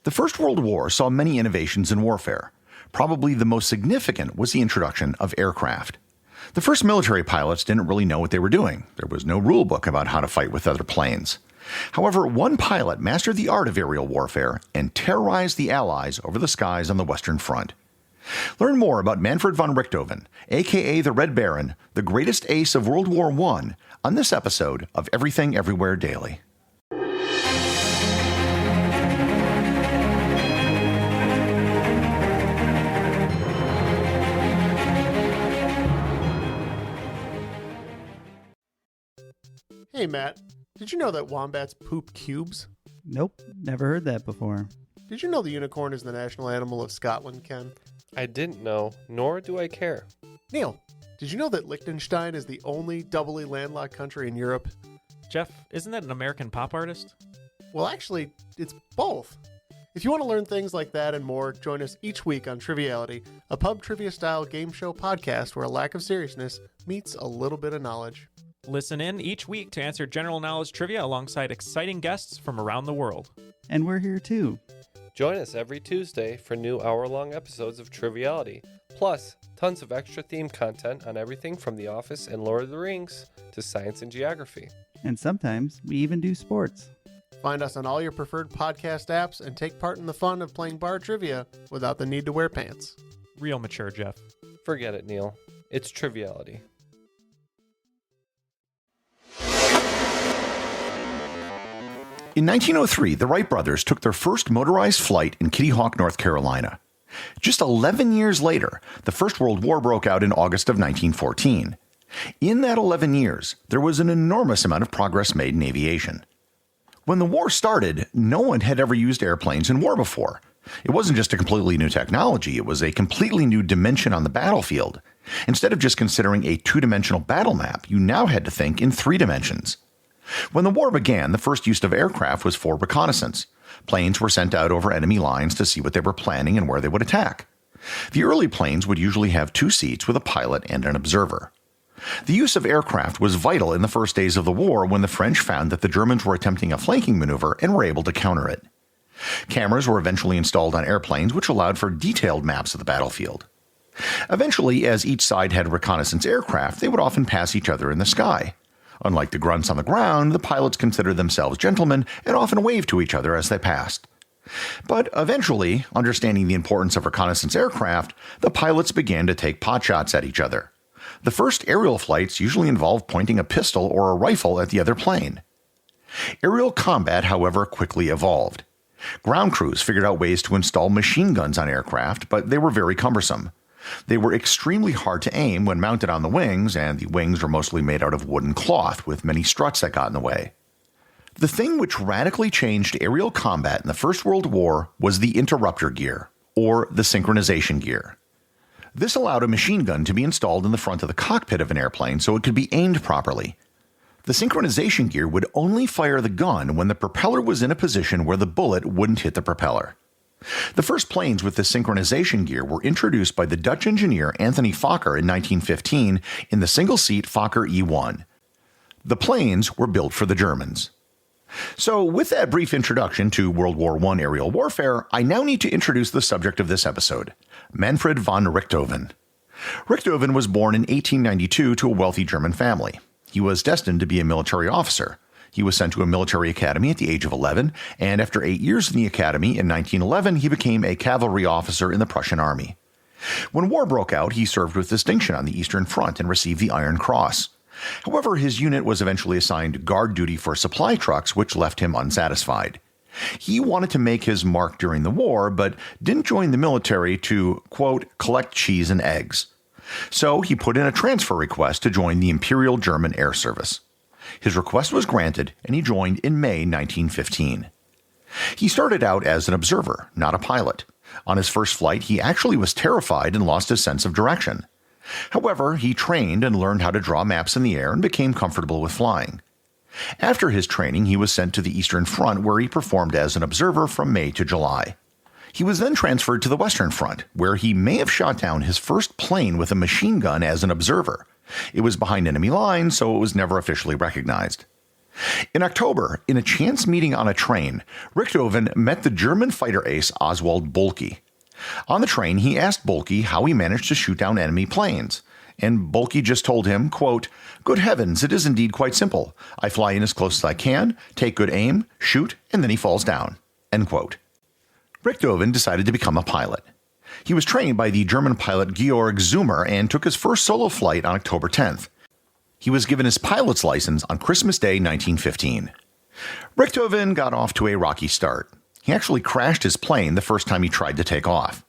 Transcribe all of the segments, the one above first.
The First World War saw many innovations in warfare. Probably the most significant was the introduction of aircraft. The first military pilots didn't really know what they were doing. There was no rule book about how to fight with other planes. However, one pilot mastered the art of aerial warfare and terrorized the Allies over the skies on the Western Front. Learn more about Manfred von Richthofen, aka the Red Baron, the greatest ace of World War I, on this episode of Everything Everywhere Daily. Hey Matt, did you know that wombats poop cubes? Nope, never heard that before. Did you know the unicorn is the national animal of Scotland, Ken? I didn't know, nor do I care. Neil, did you know that Liechtenstein is the only doubly landlocked country in Europe? Jeff, isn't that an American pop artist? Well, actually, it's both. If you want to learn things like that and more, join us each week on Triviality, a pub trivia-style game show podcast where a lack of seriousness meets a little bit of knowledge. Listen in each week to answer general knowledge trivia alongside exciting guests from around the world. And we're here too. Join us every Tuesday for new hour-long episodes of Triviality, plus tons of extra theme content on everything from The Office and Lord of the Rings to science and geography. And sometimes we even do sports. Find us on all your preferred podcast apps and take part in the fun of playing bar trivia without the need to wear pants. Real mature, Jeff. Forget it, Neil. It's Triviality. In 1903, the Wright brothers took their first motorized flight in Kitty Hawk, North Carolina. Just 11 years later, the First World War broke out in August of 1914. In that 11 years, there was an enormous amount of progress made in aviation. When the war started, no one had ever used airplanes in war before. It wasn't just a completely new technology, it was a completely new dimension on the battlefield. Instead of just considering a two-dimensional battle map, you now had to think in three dimensions. When the war began, the first use of aircraft was for reconnaissance. Planes were sent out over enemy lines to see what they were planning and where they would attack. The early planes would usually have two seats with a pilot and an observer. The use of aircraft was vital in the first days of the war when the French found that the Germans were attempting a flanking maneuver and were able to counter it. Cameras were eventually installed on airplanes, which allowed for detailed maps of the battlefield. Eventually, as each side had reconnaissance aircraft, they would often pass each other in the sky. Unlike the grunts on the ground, the pilots considered themselves gentlemen and often waved to each other as they passed. But eventually, understanding the importance of reconnaissance aircraft, the pilots began to take potshots at each other. The first aerial flights usually involved pointing a pistol or a rifle at the other plane. Aerial combat, however, quickly evolved. Ground crews figured out ways to install machine guns on aircraft, but they were very cumbersome. They were extremely hard to aim when mounted on the wings, and the wings were mostly made out of wooden cloth with many struts that got in the way. The thing which radically changed aerial combat in the First World War was the interrupter gear, or the synchronization gear. This allowed a machine gun to be installed in the front of the cockpit of an airplane so it could be aimed properly. The synchronization gear would only fire the gun when the propeller was in a position where the bullet wouldn't hit the propeller. The first planes with this synchronization gear were introduced by the Dutch engineer Anthony Fokker in 1915 in the single-seat Fokker E1. The planes were built for the Germans. So, with that brief introduction to World War I aerial warfare, I now need to introduce the subject of this episode, Manfred von Richthofen. Richthofen was born in 1892 to a wealthy German family. He was destined to be a military officer. He was sent to a military academy at the age of 11, and after 8 years in the academy in 1911, he became a cavalry officer in the Prussian army. When war broke out, he served with distinction on the Eastern Front and received the Iron Cross. However, his unit was eventually assigned guard duty for supply trucks, which left him unsatisfied. He wanted to make his mark during the war, but didn't join the military to, quote, collect cheese and eggs. So he put in a transfer request to join the Imperial German Air Service. His request was granted, and he joined in May 1915. He started out as an observer, not a pilot. On his first flight, he actually was terrified and lost his sense of direction. However, he trained and learned how to draw maps in the air and became comfortable with flying. After his training, he was sent to the Eastern Front, where he performed as an observer from May to July. He was then transferred to the Western Front, where he may have shot down his first plane with a machine gun as an observer. It was behind enemy lines, so it was never officially recognized. In October, in a chance meeting on a train, Richthofen met the German fighter ace Oswald Boelcke. On the train, he asked Boelcke how he managed to shoot down enemy planes, and Boelcke just told him, quote, "Good heavens, it is indeed quite simple. I fly in as close as I can, take good aim, shoot, and then he falls down." End quote. Richthofen decided to become a pilot. He was trained by the German pilot Georg Zummer and took his first solo flight on October 10th. He was given his pilot's license on Christmas Day 1915. Richthofen got off to a rocky start. He actually crashed his plane the first time he tried to take off.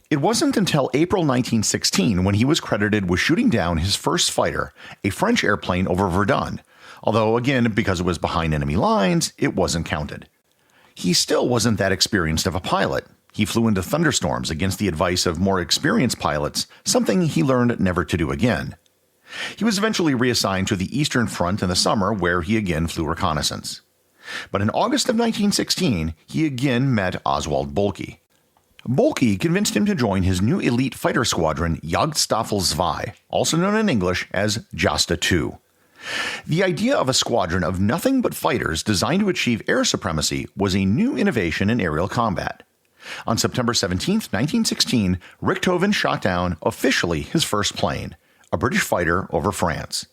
It wasn't until April 1916 when he was credited with shooting down his first fighter, a French airplane over Verdun, although again, because it was behind enemy lines, it wasn't counted. He still wasn't that experienced of a pilot. He flew into thunderstorms against the advice of more experienced pilots, something he learned never to do again. He was eventually reassigned to the Eastern Front in the summer, where he again flew reconnaissance. But in August of 1916, he again met Oswald Boelcke. Boelcke convinced him to join his new elite fighter squadron Jagdstaffel II, also known in English as Jasta II. The idea of a squadron of nothing but fighters designed to achieve air supremacy was a new innovation in aerial combat. On September 17, 1916, Richthofen shot down officially his first plane, a British fighter over France.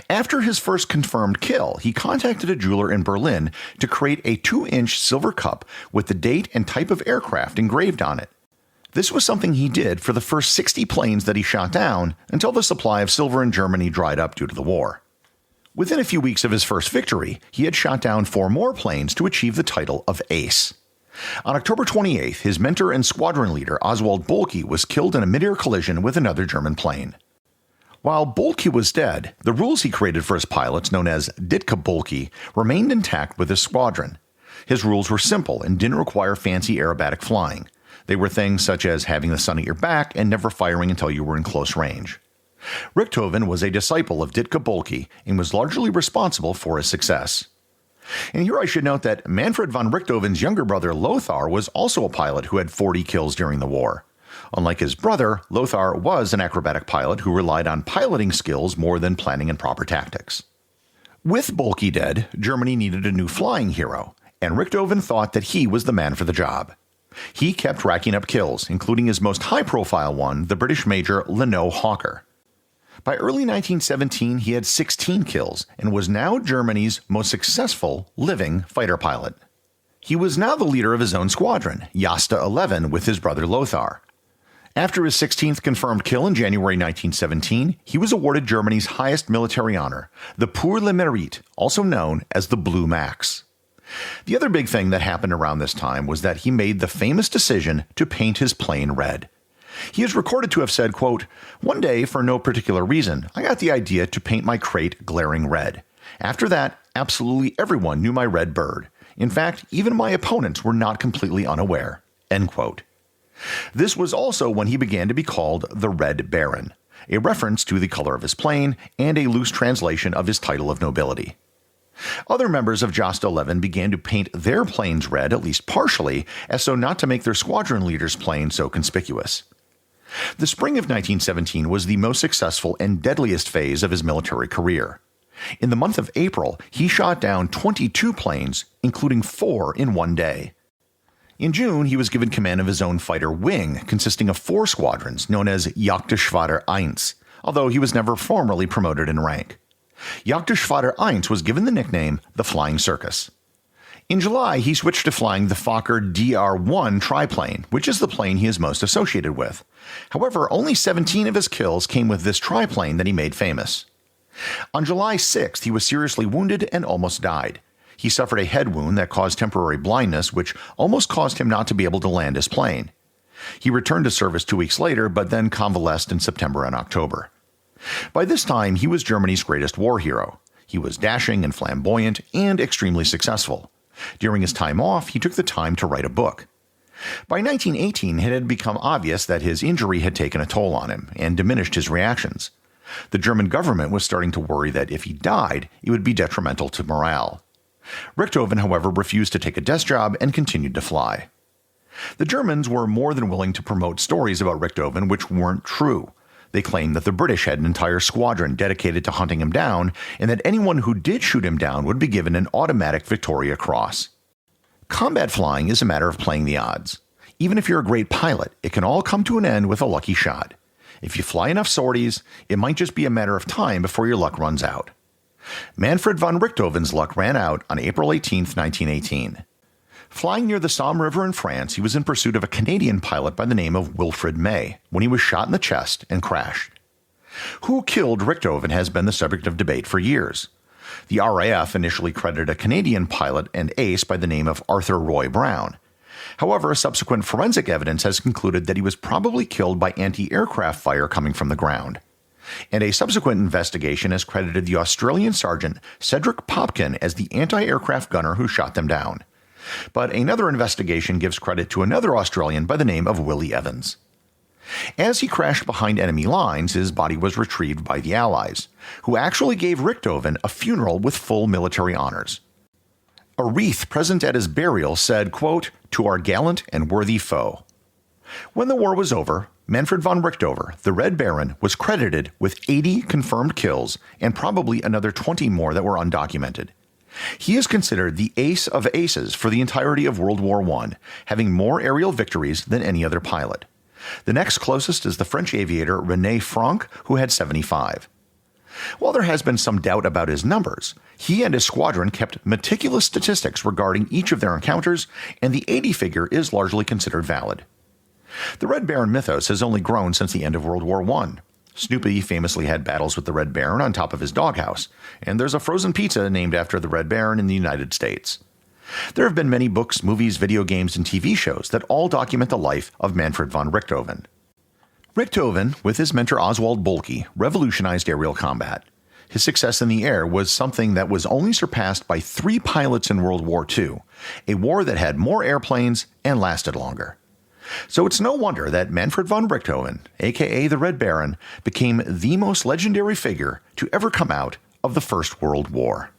After his first confirmed kill, he contacted a jeweler in Berlin to create a 2-inch silver cup with the date and type of aircraft engraved on it. This was something he did for the first 60 planes that he shot down until the supply of silver in Germany dried up due to the war. Within a few weeks of his first victory, he had shot down 4 more planes to achieve the title of Ace. On October 28th, his mentor and squadron leader Oswald Boelcke was killed in a mid-air collision with another German plane. While Boelcke was dead, the rules he created for his pilots, known as Ditka Boelcke, remained intact with his squadron. His rules were simple and didn't require fancy aerobatic flying. They were things such as having the sun at your back and never firing until you were in close range. Richthofen was a disciple of Ditka Boelcke and was largely responsible for his success. And here I should note that Manfred von Richthofen's younger brother Lothar was also a pilot who had 40 kills during the war. Unlike his brother, Lothar was an acrobatic pilot who relied on piloting skills more than planning and proper tactics. With Boelcke dead, Germany needed a new flying hero, and Richthofen thought that he was the man for the job. He kept racking up kills, including his most high-profile one, the British Major Leno Hawker. By early 1917, he had 16 kills and was now Germany's most successful living fighter pilot. He was now the leader of his own squadron, Jasta 11, with his brother Lothar. After his 16th confirmed kill in January 1917, he was awarded Germany's highest military honor, the Pour le Mérite, also known as the Blue Max. The other big thing that happened around this time was that he made the famous decision to paint his plane red. He is recorded to have said, quote, "One day, for no particular reason, I got the idea to paint my crate glaring red. After that, absolutely everyone knew my red bird. In fact, even my opponents were not completely unaware." End quote. This was also when he began to be called the Red Baron, a reference to the color of his plane and a loose translation of his title of nobility. Other members of Jasta 11 began to paint their planes red, at least partially, as so not to make their squadron leader's plane so conspicuous. The spring of 1917 was the most successful and deadliest phase of his military career. In the month of April, he shot down 22 planes, including 4 in one day. In June, he was given command of his own fighter wing, consisting of 4 squadrons, known as Jagdgeschwader 1, although he was never formally promoted in rank. Jagdgeschwader 1 was given the nickname the Flying Circus. In July, he switched to flying the Fokker DR-1 triplane, which is the plane he is most associated with. However, only 17 of his kills came with this triplane that he made famous. On July 6th, he was seriously wounded and almost died. He suffered a head wound that caused temporary blindness, which almost caused him not to be able to land his plane. He returned to service 2 weeks later, but then convalesced in September and October. By this time, he was Germany's greatest war hero. He was dashing and flamboyant and extremely successful. During his time off, he took the time to write a book. By 1918, it had become obvious that his injury had taken a toll on him and diminished his reactions. The German government was starting to worry that if he died, it would be detrimental to morale. Richthofen, however, refused to take a desk job and continued to fly. The Germans were more than willing to promote stories about Richthofen which weren't true. They claimed that the British had an entire squadron dedicated to hunting him down, and that anyone who did shoot him down would be given an automatic Victoria Cross. Combat flying is a matter of playing the odds. Even if you're a great pilot, it can all come to an end with a lucky shot. If you fly enough sorties, it might just be a matter of time before your luck runs out. Manfred von Richthofen's luck ran out on April 18, 1918. Flying near the Somme River in France, he was in pursuit of a Canadian pilot by the name of Wilfrid May when he was shot in the chest and crashed. Who killed Richthofen has been the subject of debate for years. The RAF initially credited a Canadian pilot and ace by the name of Arthur Roy Brown. However, subsequent forensic evidence has concluded that he was probably killed by anti-aircraft fire coming from the ground. And a subsequent investigation has credited the Australian sergeant Cedric Popkin as the anti-aircraft gunner who shot them down. But another investigation gives credit to another Australian by the name of Willie Evans. As he crashed behind enemy lines, his body was retrieved by the Allies, who actually gave Richthofen a funeral with full military honors. A wreath present at his burial said, quote, "To our gallant and worthy foe." When the war was over, Manfred von Richthofen, the Red Baron, was credited with 80 confirmed kills and probably another 20 more that were undocumented. He is considered the ace of aces for the entirety of World War I, having more aerial victories than any other pilot. The next closest is the French aviator René Franck, who had 75. While there has been some doubt about his numbers, he and his squadron kept meticulous statistics regarding each of their encounters, and the 80 figure is largely considered valid. The Red Baron mythos has only grown since the end of World War I. Snoopy famously had battles with the Red Baron on top of his doghouse, and there's a frozen pizza named after the Red Baron in the United States. There have been many books, movies, video games, and TV shows that all document the life of Manfred von Richthofen. Richthofen, with his mentor Oswald Boelke, revolutionized aerial combat. His success in the air was something that was only surpassed by 3 pilots in World War II, a war that had more airplanes and lasted longer. So it's no wonder that Manfred von Richthofen, aka the Red Baron, became the most legendary figure to ever come out of the First World War.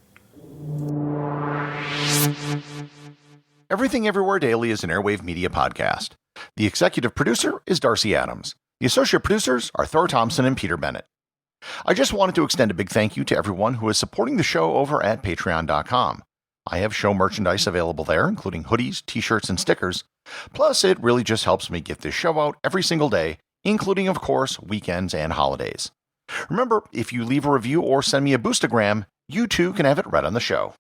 Everything Everywhere Daily is an Airwave Media podcast. The executive producer is Darcy Adams. The associate producers are Thor, Thomsen, and Peter Bennett. I just wanted to extend a big thank you to everyone who is supporting the show over at patreon.com. I have show merchandise available there, including hoodies, t-shirts, and stickers. Plus, it really just helps me get this show out every single day, including, of course, weekends and holidays. Remember, if you leave a review or send me a boostagram, you too can have it read on the show.